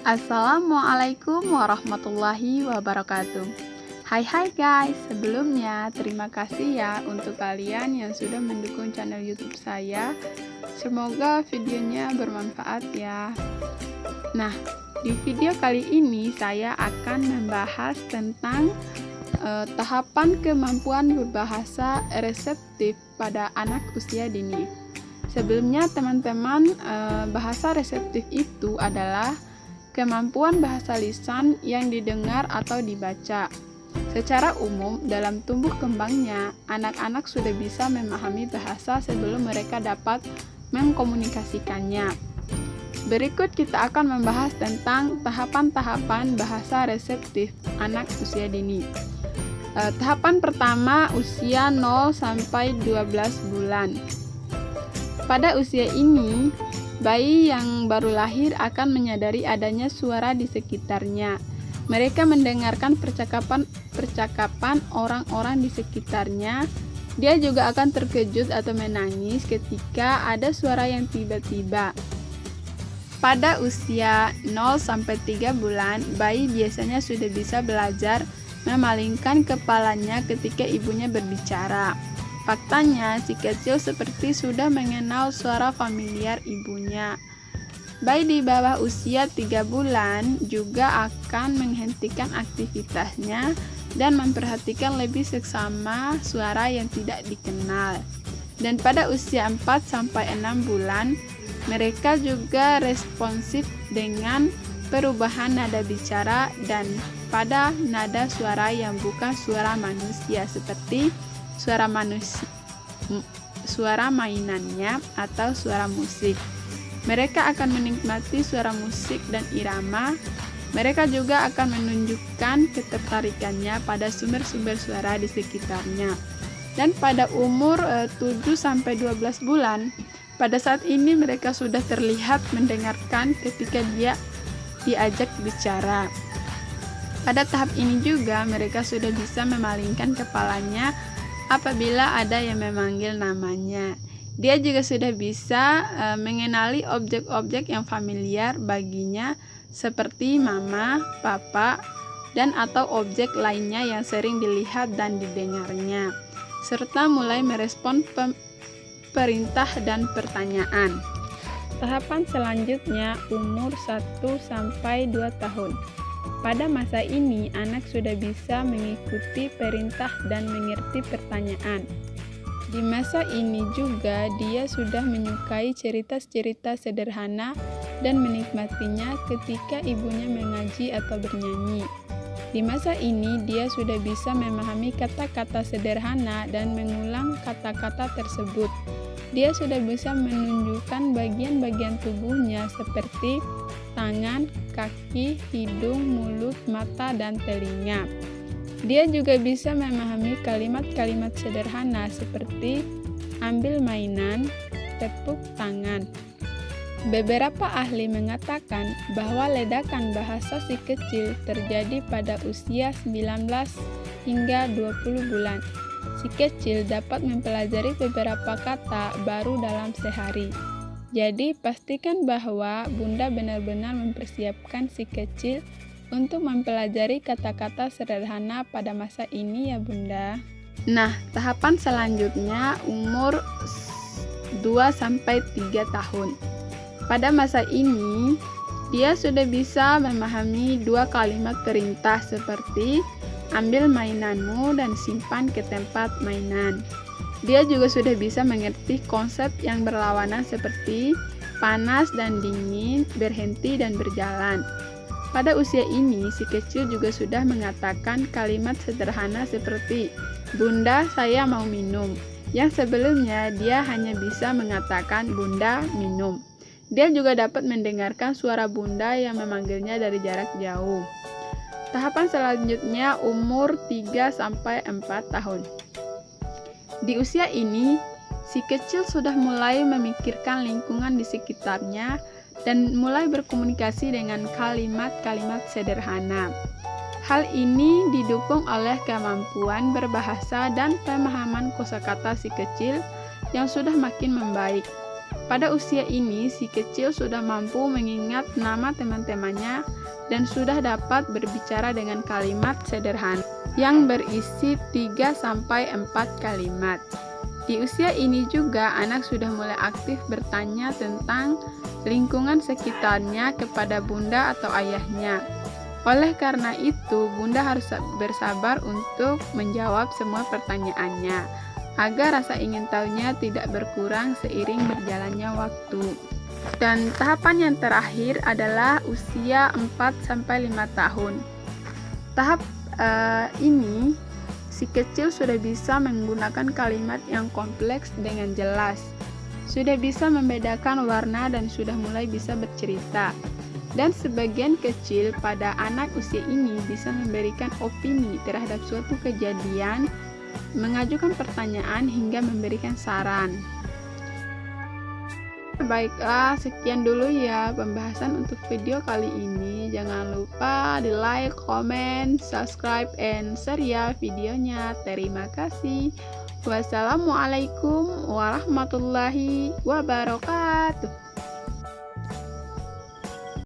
Assalamualaikum warahmatullahi wabarakatuh. Hai guys, sebelumnya terima kasih ya untuk kalian yang sudah mendukung channel YouTube saya. Semoga videonya bermanfaat ya. Nah, di video kali ini saya akan membahas tentang tahapan kemampuan berbahasa reseptif pada anak usia dini. Sebelumnya teman-teman, bahasa reseptif itu adalah kemampuan bahasa lisan yang didengar atau dibaca. Secara umum, dalam tumbuh kembangnya, anak-anak sudah bisa memahami bahasa sebelum mereka dapat mengkomunikasikannya. Berikut kita akan membahas tentang tahapan-tahapan bahasa reseptif anak usia dini. Tahapan pertama, usia 0 sampai 12 bulan. Pada usia ini, bayi yang baru lahir akan menyadari adanya suara di sekitarnya. Mereka mendengarkan percakapan orang-orang di sekitarnya. Dia juga akan terkejut atau menangis ketika ada suara yang tiba-tiba. Pada usia 0 sampai 3 bulan, bayi biasanya sudah bisa belajar memalingkan kepalanya ketika ibunya berbicara. Faktanya, si kecil seperti sudah mengenal suara familiar ibunya. Bayi di bawah usia 3 bulan juga akan menghentikan aktivitasnya dan memperhatikan lebih seksama suara yang tidak dikenal. Dan pada usia 4-6 bulan, mereka juga responsif dengan perubahan nada bicara dan pada nada suara yang bukan suara manusia seperti suara mainannya atau suara musik. Mereka akan menikmati suara musik dan irama. Mereka juga akan menunjukkan ketertarikannya pada sumber-sumber suara di sekitarnya. Dan pada umur 7-12 bulan, pada saat ini mereka sudah terlihat mendengarkan ketika dia diajak bicara. Pada tahap ini juga mereka sudah bisa memalingkan kepalanya apabila ada yang memanggil namanya. Dia juga sudah bisa mengenali objek-objek yang familiar baginya seperti mama, papa, dan atau objek lainnya yang sering dilihat dan didengarnya, serta mulai merespon perintah dan pertanyaan. Tahapan selanjutnya umur 1-2 tahun. Pada masa ini, anak sudah bisa mengikuti perintah dan mengerti pertanyaan. Di masa ini juga, dia sudah menyukai cerita-cerita sederhana dan menikmatinya ketika ibunya mengaji atau bernyanyi. Di masa ini, dia sudah bisa memahami kata-kata sederhana dan mengulang kata-kata tersebut. Dia sudah bisa menunjukkan bagian-bagian tubuhnya seperti tangan, kaki, hidung, mulut, mata, dan telinga. Dia juga bisa memahami kalimat-kalimat sederhana seperti ambil mainan, tepuk tangan. Beberapa ahli mengatakan bahwa ledakan bahasa si kecil terjadi pada usia 19 hingga 20 bulan. Si kecil dapat mempelajari beberapa kata baru dalam sehari. Jadi, pastikan bahwa Bunda benar-benar mempersiapkan si kecil untuk mempelajari kata-kata sederhana pada masa ini ya Bunda. Nah, tahapan selanjutnya umur 2-3 tahun. Pada masa ini, dia sudah bisa memahami 2 kalimat perintah seperti ambil mainanmu dan simpan ke tempat mainan. Dia juga sudah bisa mengerti konsep yang berlawanan seperti panas dan dingin, berhenti dan berjalan. Pada usia ini, si kecil juga sudah mengatakan kalimat sederhana seperti Bunda, saya mau minum. Yang sebelumnya dia hanya bisa mengatakan Bunda, minum. Dia juga dapat mendengarkan suara Bunda yang memanggilnya dari jarak jauh. Tahapan selanjutnya umur 3-4 tahun. Di usia ini, si kecil sudah mulai memikirkan lingkungan di sekitarnya dan mulai berkomunikasi dengan kalimat-kalimat sederhana. Hal ini didukung oleh kemampuan berbahasa dan pemahaman kosakata si kecil yang sudah makin membaik. Pada usia ini, si kecil sudah mampu mengingat nama teman-temannya dan sudah dapat berbicara dengan kalimat sederhana yang berisi 3-4 kalimat. Di usia ini juga anak sudah mulai aktif bertanya tentang lingkungan sekitarnya kepada bunda atau ayahnya. Oleh karena itu, bunda harus bersabar untuk menjawab semua pertanyaannya, agar rasa ingin tahunya tidak berkurang seiring berjalannya waktu. Dan tahapan yang terakhir adalah usia 4-5 tahun. Tahap ini, si kecil sudah bisa menggunakan kalimat yang kompleks dengan jelas, sudah bisa membedakan warna dan sudah mulai bisa bercerita. Dan sebagian kecil pada anak usia ini bisa memberikan opini terhadap suatu kejadian, mengajukan pertanyaan hingga memberikan saran. Baiklah, sekian dulu ya pembahasan untuk video kali ini. Jangan lupa di like, comment, subscribe, and share ya videonya. Terima kasih. Wassalamualaikum warahmatullahi wabarakatuh.